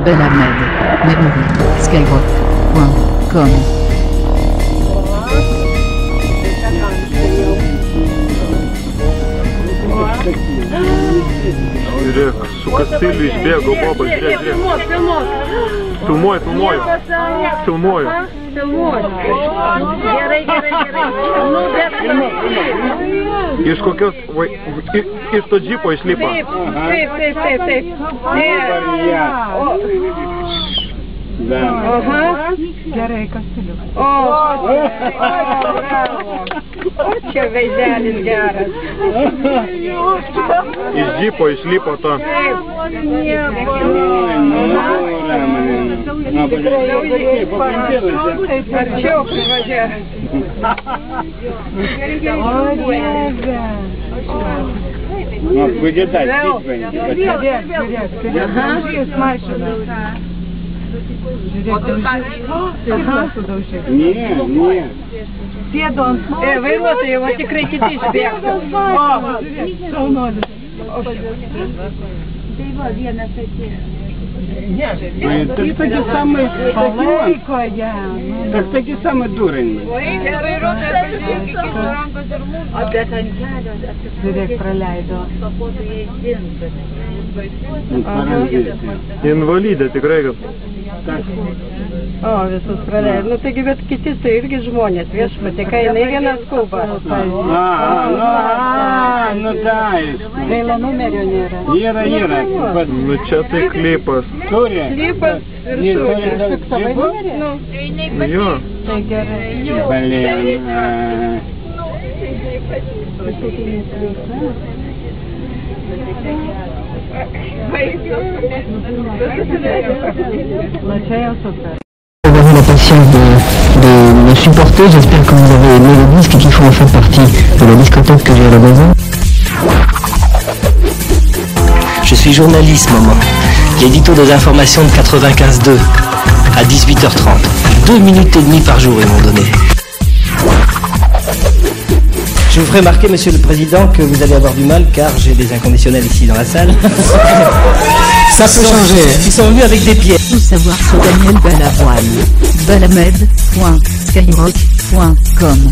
Belamed, Memory, Skyrock.com. Žiūrėk, su kastiliu išbėgo boba, žiūrėk. Filmuoju. Gerai. Iš kokios, iš to džipo išlipo. Taip. Gerai, kastiliu. O čia veidelis geras. Iš džipo išlipo to. Arčiau privažiavę. Будет дать, Žiūrėk, mašina. Не. Sėdo ant vairuotojai, va tikrai kiti išbėgtų. Tai va, vienas atėjo. Так таки самый Palaikoje. Так таки самый дурень. Žiūrėk, praleido. Invalidė tikrai, kad. O, visus praleido. Nu, taigi, bet kiti tai irgi žmonės, viešpatė, kai jinai viena skuba. Ну да. Gaila numerio nėra. Yra. Nu čia tai klipas. Turi. Klipas ir turi. Fiksavai numerį? Jo. Tai gerai. Блин. Avoir eu la patience de me supporter, j'espère que vous avez aimé le disque et qu'il faut en faire partie de la discothèque que j'ai à la maison. Je suis journaliste, maman. L'édito des informations de 95.2 à 18h30. 2 minutes et demie par jour, ils m'ont donné. Je vous ferai remarquer, monsieur le président, que vous allez avoir du mal car j'ai des inconditionnels ici dans la salle. Ça peut changer. Ils sont venus avec des pieds. Tout savoir sur Daniel Balavoine. Balamed.skyrock.com